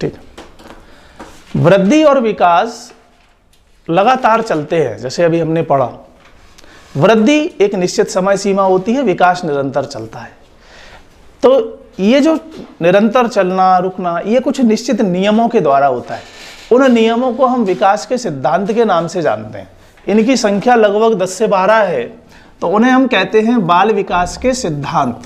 ठीक है। वृद्धि और विकास लगातार चलते हैं, जैसे अभी हमने पढ़ा। वृद्धि एक निश्चित समय सीमा होती है, विकास निरंतर चलता है। तो ये जो निरंतर चलना रुकना, ये कुछ निश्चित नियमों के द्वारा होता है। उन नियमों को हम विकास के सिद्धांत के नाम से जानते हैं। इनकी संख्या लगभग 10 से 12 है, तो उन्हें हम कहते हैं बाल विकास के सिद्धांत।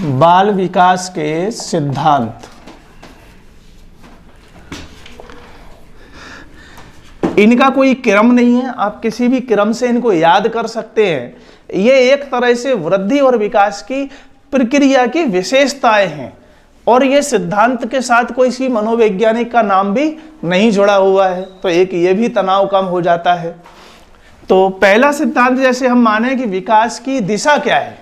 बाल विकास के सिद्धांत। इनका कोई क्रम नहीं है, आप किसी भी क्रम से इनको याद कर सकते हैं। ये एक तरह से वृद्धि और विकास की प्रक्रिया की विशेषताएं हैं, और ये सिद्धांत के साथ कोई सी मनोवैज्ञानिक का नाम भी नहीं जुड़ा हुआ है, तो एक ये भी तनाव कम हो जाता है। तो पहला सिद्धांत, जैसे हम माने कि विकास की दिशा क्या है,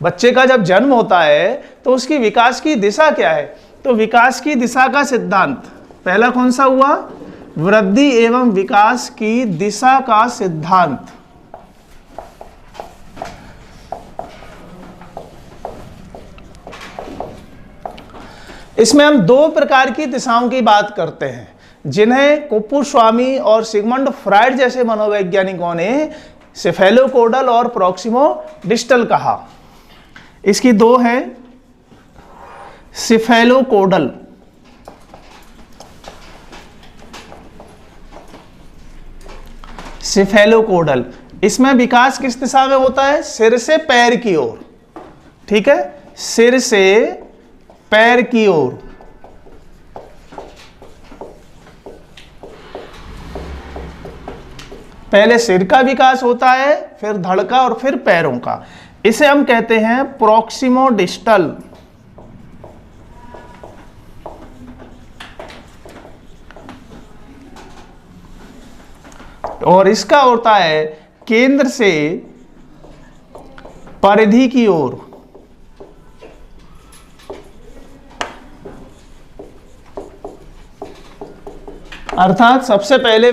बच्चे का जब जन्म होता है तो उसकी विकास की दिशा क्या है, तो विकास की दिशा का सिद्धांत पहला कौन सा हुआ, वृद्धि एवं विकास की दिशा का सिद्धांत। इसमें हम दो प्रकार की दिशाओं की बात करते हैं, जिन्हें कुप्पुस्वामी और सिगमंड फ्राइड जैसे मनोवैज्ञानिकों ने सेफेलोकोडल और प्रॉक्सिमोडिस्टल कहा। इसकी दो हैं, सेफेलोकोडल, सेफेलोकोडल, इसमें विकास किस दिशा में होता है, सिर से पैर की ओर। ठीक है, सिर से पैर की ओर। पहले सिर का विकास होता है, फिर धड़ का और फिर पैरों का। इसे हम कहते हैं प्रॉक्सिमोडिस्टल। और इसका होता है केंद्र से परिधि की ओर। अर्थात सबसे पहले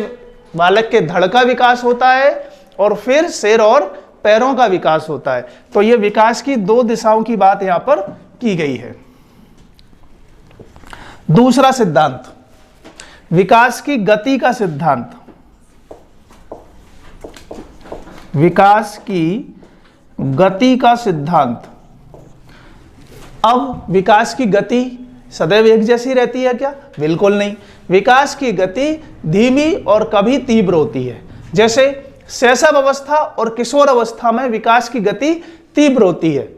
बालक के धड़ का विकास होता है और फिर सिर और पैरों का विकास होता है। तो यह विकास की दो दिशाओं की बात यहां पर की गई है। दूसरा सिद्धांत, विकास की गति का सिद्धांत। विकास की गति का सिद्धांत। अब विकास की गति सदैव एक जैसी रहती है क्या, बिल्कुल नहीं। विकास की गति धीमी और कभी तीव्र होती है। जैसे शैशव अवस्था और किशोर अवस्था में विकास की गति तीव्र होती है,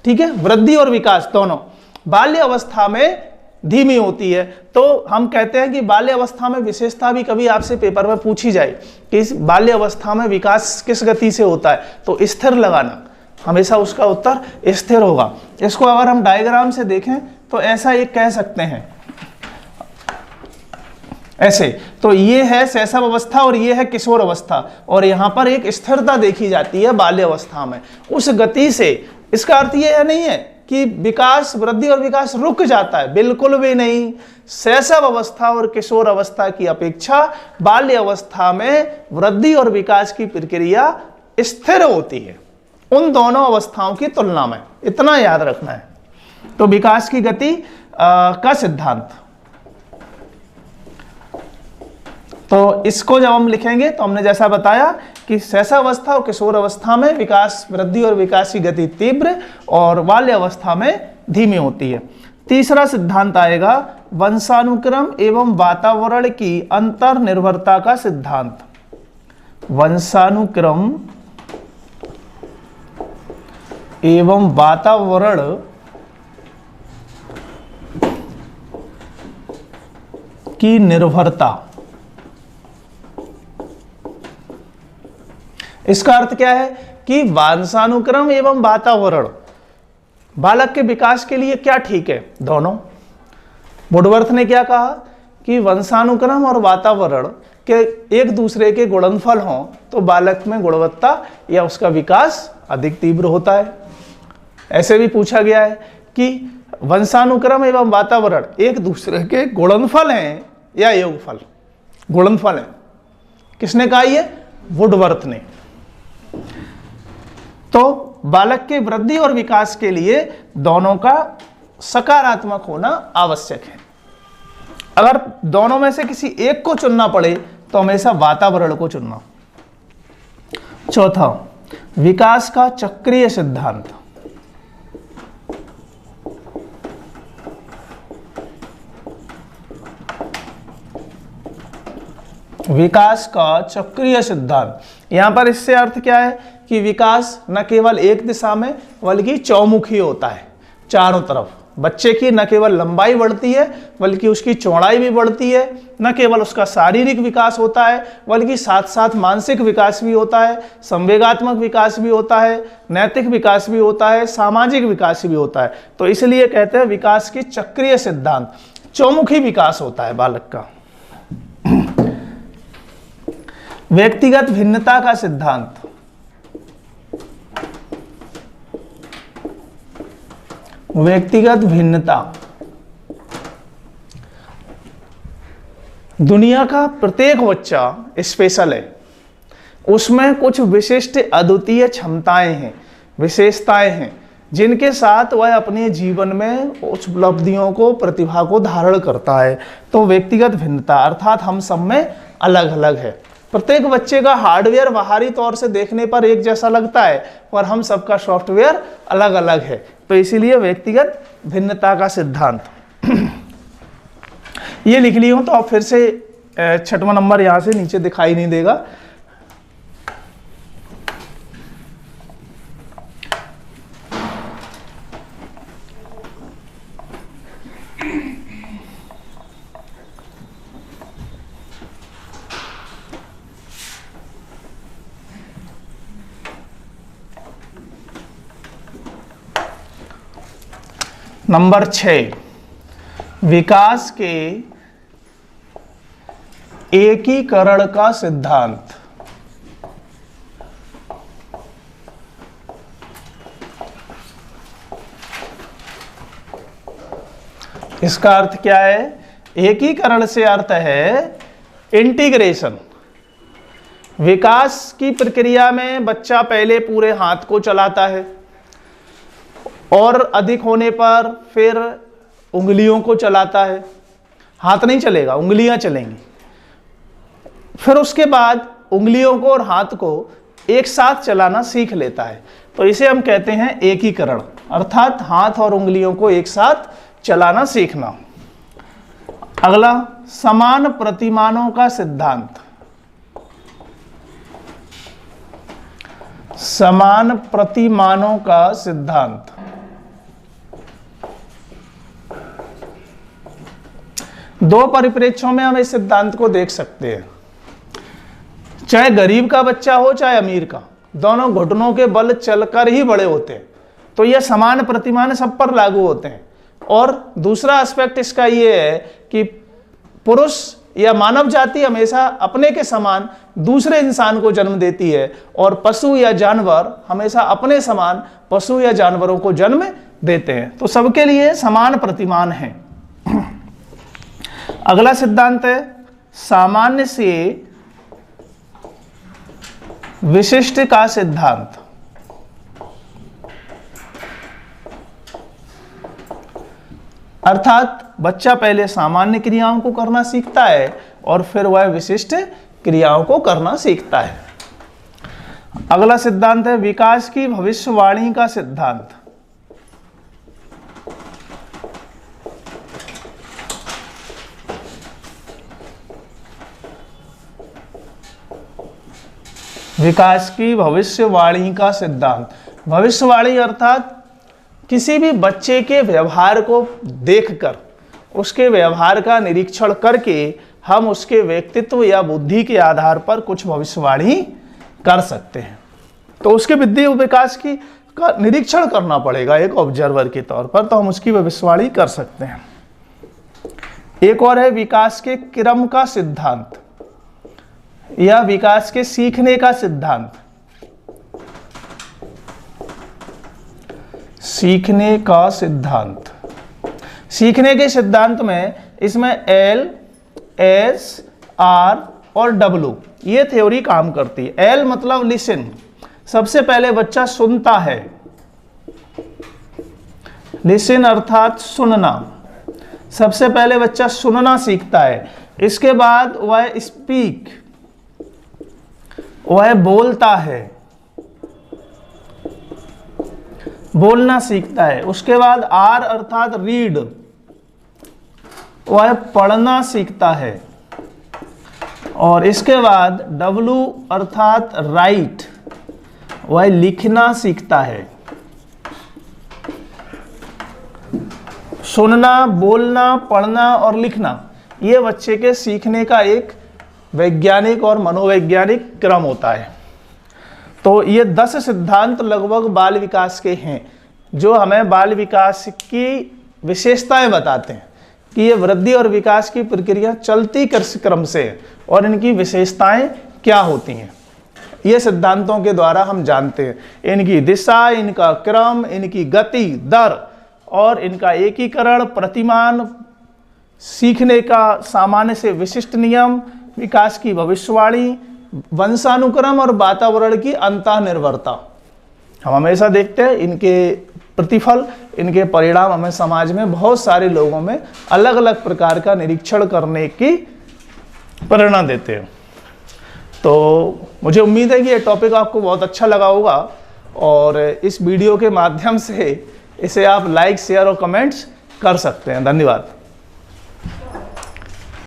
ठीक है, वृद्धि और विकास दोनों। बाल्य अवस्था में धीमी होती है। तो हम कहते हैं कि बाल्य अवस्था में विशेषता भी कभी आपसे पेपर में पूछी जाए कि इस बाल्य अवस्था में विकास किस गति से होता है, तो स्थिर लगाना, हमेशा उसका उत्तर स्थिर होगा। इसको अगर हम डायग्राम से देखें तो ऐसा एक कह सकते हैं, ऐसे। तो ये है शैशव अवस्था और ये है किशोर अवस्था, और यहां पर एक स्थिरता देखी जाती है बाल्य अवस्था में उस गति से। इसका अर्थ ये नहीं है कि विकास, वृद्धि और विकास रुक जाता है, बिल्कुल भी नहीं। शैशव अवस्था और किशोर अवस्था की अपेक्षा बाल्य अवस्था में वृद्धि और विकास की प्रक्रिया स्थिर होती है उन दोनों अवस्थाओं की तुलना में, इतना याद रखना है। तो विकास की गति का सिद्धांत, तो इसको जब हम लिखेंगे तो हमने जैसा बताया कि शैशव अवस्था और किशोर अवस्था में विकास, वृद्धि और विकास की गति तीव्र और बाल्य अवस्था में धीमी होती है। तीसरा सिद्धांत आएगा वंशानुक्रम एवं वातावरण की अंतर निर्भरता का सिद्धांत। वंशानुक्रम एवं वातावरण की निर्भरता। इसका अर्थ क्या है कि वंशानुक्रम एवं वातावरण बालक के विकास के लिए क्या ठीक है, दोनों। वुडवर्थ ने क्या कहा कि वंशानुक्रम और वातावरण के एक दूसरे के गुणनफल हों तो बालक में गुणवत्ता या उसका विकास अधिक तीव्र होता है। ऐसे भी पूछा गया है कि वंशानुक्रम एवं वातावरण एक दूसरे के गुणनफल हैं या योगफल। गुणनफल है, किसने कहा ये, वुडवर्थ ने। तो बालक के वृद्धि और विकास के लिए दोनों का सकारात्मक होना आवश्यक है। अगर दोनों में से किसी एक को चुनना पड़े तो हमेशा वातावरण को चुनना। चौथा, विकास का चक्रीय सिद्धांत। विकास का चक्रीय सिद्धांत, यहां पर इससे अर्थ क्या है कि विकास न केवल एक दिशा में बल्कि चौमुखी होता है, चारों तरफ। बच्चे की न केवल लंबाई बढ़ती है बल्कि उसकी चौड़ाई भी बढ़ती है। न केवल उसका शारीरिक विकास होता है बल्कि साथ साथ मानसिक विकास भी होता है, संवेगात्मक विकास भी होता है, नैतिक विकास भी होता है, सामाजिक विकास भी होता है। तो इसलिए कहते हैं विकास की चक्रीय सिद्धांत, चौमुखी विकास होता है बालक का। व्यक्तिगत भिन्नता का सिद्धांत। व्यक्तिगत भिन्नता, दुनिया का प्रत्येक बच्चा स्पेशल है, उसमें कुछ विशिष्ट अद्वितीय क्षमताएं हैं, विशेषताएं हैं, जिनके साथ वह अपने जीवन में उस उपलब्धियों को, प्रतिभा को धारण करता है। तो व्यक्तिगत भिन्नता अर्थात हम सब में अलग अलग है। प्रत्येक बच्चे का हार्डवेयर बाहरी तौर से देखने पर एक जैसा लगता है, पर हम सबका सॉफ्टवेयर अलग अलग है। तो इसीलिए व्यक्तिगत भिन्नता का सिद्धांत ये लिख ली हो तो अब फिर से 6वां नंबर यहां से नीचे दिखाई नहीं देगा। नंबर 6, विकास के एकीकरण का सिद्धांत। इसका अर्थ क्या है? एकीकरण से अर्थ है इंटीग्रेशन। विकास की प्रक्रिया में बच्चा पहले पूरे हाथ को चलाता है और अधिक होने पर फिर उंगलियों को चलाता है। हाथ नहीं चलेगा, उंगलियां चलेंगी। फिर उसके बाद उंगलियों को और हाथ को एक साथ चलाना सीख लेता है। तो इसे हम कहते हैं एकीकरण, अर्थात हाथ और उंगलियों को एक साथ चलाना सीखना। अगला, समान प्रतिमानों का सिद्धांत। समान प्रतिमानों का सिद्धांत दो परिप्रेक्ष्यों में हम इस सिद्धांत को देख सकते हैं। चाहे गरीब का बच्चा हो चाहे अमीर का, दोनों घुटनों के बल चलकर ही बड़े होते हैं। तो यह समान प्रतिमान सब पर लागू होते हैं। और दूसरा एस्पेक्ट इसका यह है कि पुरुष या मानव जाति हमेशा अपने के समान दूसरे इंसान को जन्म देती है और पशु या जानवर हमेशा अपने समान पशु या जानवरों को जन्म देते हैं। तो सबके लिए समान प्रतिमान है। अगला सिद्धांत है सामान्य से विशिष्ट का सिद्धांत। अर्थात बच्चा पहले सामान्य क्रियाओं को करना सीखता है और फिर वह विशिष्ट क्रियाओं को करना सीखता है। अगला सिद्धांत है विकास की भविष्यवाणी का सिद्धांत। विकास की भविष्यवाणी का सिद्धांत। भविष्यवाणी अर्थात किसी भी बच्चे के व्यवहार को देखकर, उसके व्यवहार का निरीक्षण करके हम उसके व्यक्तित्व या बुद्धि के आधार पर कुछ भविष्यवाणी कर सकते हैं। तो उसके बुद्धि विकास की का निरीक्षण करना पड़ेगा एक ऑब्जर्वर के तौर पर, तो हम उसकी भविष्यवाणी कर सकते हैं। एक और है विकास के क्रम का सिद्धांत या विकास के सीखने का सिद्धांत। सीखने का सिद्धांत, सीखने के सिद्धांत में इसमें एल, एस, आर और डब्ल्यू ये थ्योरी काम करती है। एल मतलब लिसन, सबसे पहले बच्चा सुनता है, लिसन अर्थात सुनना। सबसे पहले बच्चा सुनना सीखता है। इसके बाद वह स्पीक, वह बोलता है, बोलना सीखता है। उसके बाद आर अर्थात रीड, वह पढ़ना सीखता है। और इसके बाद डब्लू अर्थात राइट, वह लिखना सीखता है। सुनना, बोलना, पढ़ना और लिखना, ये बच्चे के सीखने का एक वैज्ञानिक और मनोवैज्ञानिक क्रम होता है। तो ये 10 सिद्धांत लगभग बाल विकास के हैं, जो हमें बाल विकास की विशेषताएं बताते हैं कि ये वृद्धि और विकास की प्रक्रिया चलती क्रम से और इनकी विशेषताएं क्या होती हैं। ये सिद्धांतों के द्वारा हम जानते हैं इनकी दिशा, इनका क्रम, इनकी गति, दर और इनका एकीकरण, प्रतिमान, सीखने का सामान्य से विशिष्ट नियम, विकास की भविष्यवाणी, वंशानुक्रम और वातावरण की अंतःनिर्भरता। हम हमेशा देखते हैं इनके प्रतिफल, इनके परिणाम हमें समाज में बहुत सारे लोगों में अलग अलग प्रकार का निरीक्षण करने की प्रेरणा देते हैं। तो मुझे उम्मीद है कि ये टॉपिक आपको बहुत अच्छा लगा होगा और इस वीडियो के माध्यम से इसे आप लाइक, शेयर और कमेंट्स कर सकते हैं। धन्यवाद।